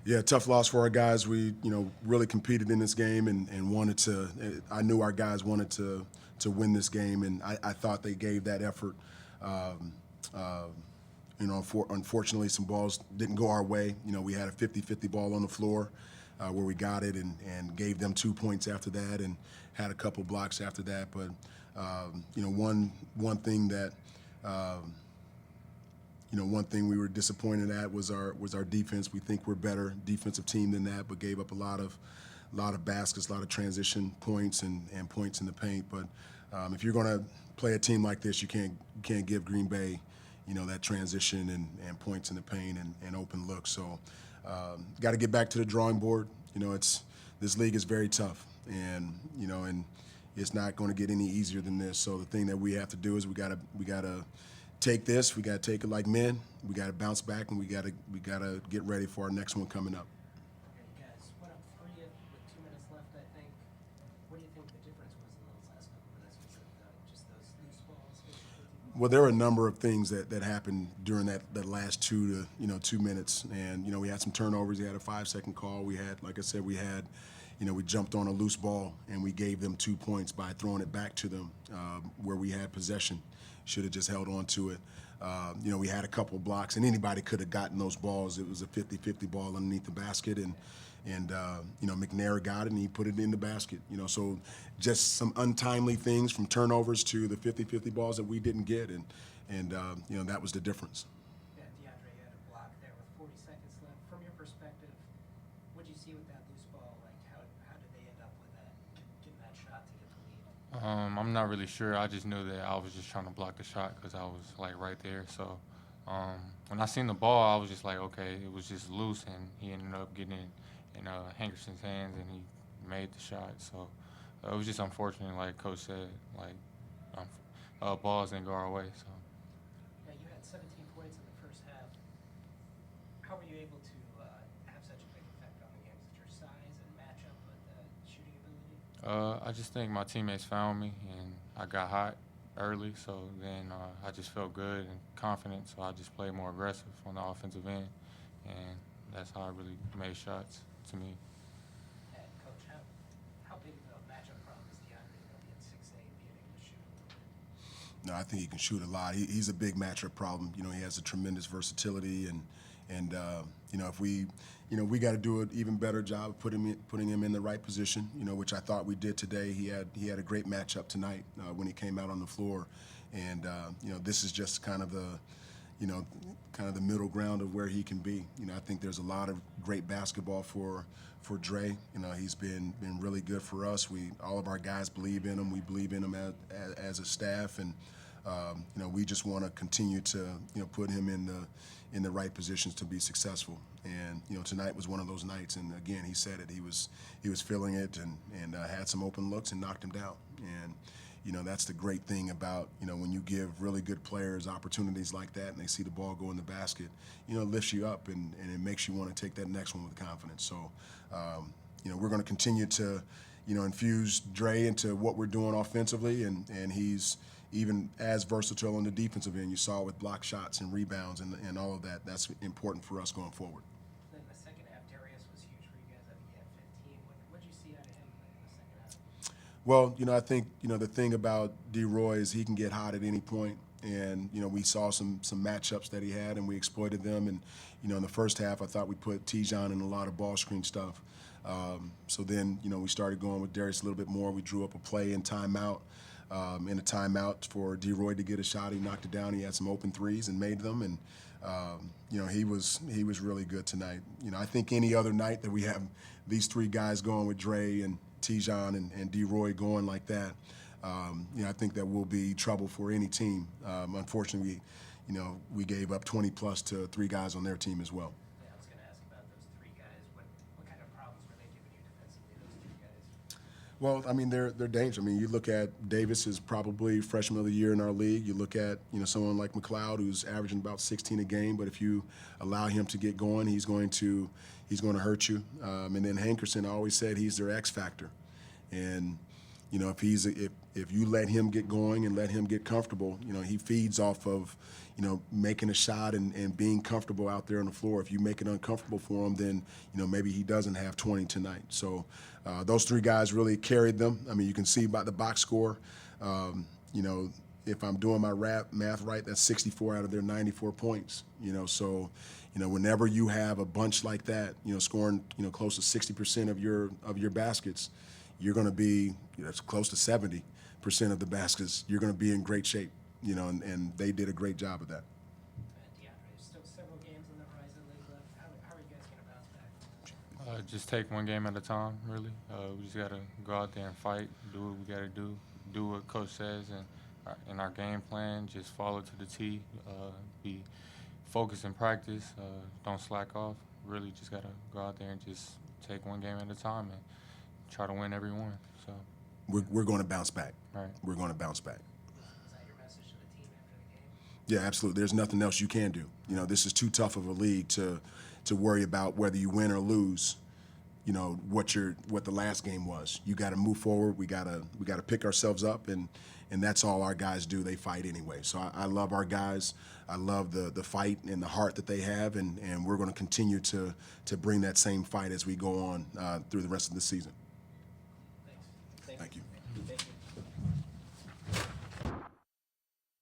Yeah, tough loss for our guys. We, really competed in this game and wanted to. I knew our guys wanted to win this game, and I thought they gave that effort. Um, uh, unfortunately, some balls didn't go our way. We had a 50-50 ball on the floor where we got it and gave them 2 points after that, and had a couple blocks after that. But one thing that. One thing we were disappointed at was our defense. We think we're better defensive team than that, but gave up a lot of baskets, a lot of transition points and points in the paint. But if you're going to play a team like this, you can't give Green Bay, that transition and points in the paint and open looks. So got to get back to the drawing board. This league is very tough, and it's not going to get any easier than this. So the thing that we have to do is we got to take this. We got to take it like men. We got to bounce back, and we got to get ready for our next one coming up. Okay, you guys went up three with 2 minutes left, I think. What do you think the difference was in those last couple minutes? Was it just those loose balls? 50-50 Well, there were a number of things that happened during that last 2 minutes, and we had some turnovers. We had a 5-second call. We had, like I said, we jumped on a loose ball and we gave them 2 points by throwing it back to them where we had possession. Should have just held on to it. We had a couple of blocks, and anybody could have gotten those balls. It was a 50-50 ball underneath the basket, and McNair got it, and he put it in the basket. So just some untimely things from turnovers to the 50-50 balls that we didn't get, and that was the difference. Yeah, DeAndre, you had a block there with 40 seconds left. From your perspective, what did you see with that loose ball? Like, how did they end up with that, getting that shot to get the lead? I'm not really sure. I just knew that I was just trying to block the shot because I was like right there. So when I seen the ball, I was just like, okay, it was just loose, and he ended up getting it in Hankerson's hands, and he made the shot. So it was just unfortunate, like Coach said, like balls didn't go our way. So. Yeah, you had 17 points in the first half. How were you able to have such a big effect on the game? Is it your size and matchup, but shooting ability? I just think my teammates found me, and I got hot early. So then I just felt good and confident. So I just played more aggressive on the offensive end, and that's how I really made shots to me. And coach, how big of a matchup problem is DeAndre going to be at 6'8", being able to shoot a little bit? No, I think he can shoot a lot. He's a big matchup problem. He has a tremendous versatility, and if we got to do an even better job of putting him in the right position. Which I thought we did today. He had a great matchup tonight when he came out on the floor, and this is just kind of the middle ground of where he can be. I think there's a lot of great basketball for Dre. He's been really good for us. All of our guys believe in him. We believe in him as a staff, and we just want to continue to put him in the right positions to be successful. And tonight was one of those nights. And again, he said it. He was feeling it and had some open looks and knocked him down. And that's the great thing about, when you give really good players opportunities like that and they see the ball go in the basket, it lifts you up and it makes you want to take that next one with confidence. So, we're going to continue to, infuse Dre into what we're doing offensively, and he's even as versatile on the defensive end. You saw with block shots and rebounds and all of that. That's important for us going forward. Then the second half, Darius was huge for you guys. I think he had 15. What did you see out of him in the second half? Well, I think, the thing about D-Roy is he can get hot at any point. And, we saw some matchups that he had, and we exploited them. And, in the first half, I thought we put Tijon in a lot of ball screen stuff. So then, we started going with Darius a little bit more. We drew up a play in timeout, in a timeout for D-Roy to get a shot. He knocked it down. He had some open threes and made them. And, he was really good tonight. I think any other night that we have these three guys going with Dre and Tijon and D-Roy going like that, I think that will be trouble for any team. Unfortunately, we gave up 20 plus to three guys on their team as well. Yeah, I was going to ask about those three guys. What kind of problems were they giving you defensively, those three guys? Well, I mean, they're dangerous. I mean, you look at Davis is probably freshman of the year in our league. You look at someone like McLeod who's averaging about 16 a game, but if you allow him to get going, he's going to hurt you. And then Hankerson, I always said he's their X factor, and You know, if you let him get going and let him get comfortable, you know, he feeds off of, you know, making a shot and being comfortable out there on the floor. If you make it uncomfortable for him, then, you know, maybe he doesn't have 20 tonight. So those three guys really carried them. I mean, you can see by the box score, you know, if I'm doing my math right, that's 64 out of their 94 points. You know, so, you know, whenever you have a bunch like that, you know, scoring, you know, close to 60% of your baskets, you're going to be, you know, it's close to 70% of the baskets. You're going to be in great shape, you know, and they did a great job of that. DeAndre, there's still several games on the horizon league left. How are you guys going to bounce back? Just take one game at a time, really. We just got to go out there and fight, do what we got to do what Coach says, and in our game plan, just follow to the T, be focused in practice, don't slack off. Really just got to go out there and just take one game at a time and try to win every one. So We're going to bounce back. Right. We're going to bounce back. Was that your message to the team after the game? Yeah, absolutely. There's nothing else you can do. You know, this is too tough of a league to worry about whether you win or lose. You know what the last game was. You got to move forward. We got to pick ourselves up, and that's all our guys do. They fight anyway. So I love our guys. I love the fight and the heart that they have, and we're going to continue to bring that same fight as we go on through the rest of the season. Thanks. Thank you.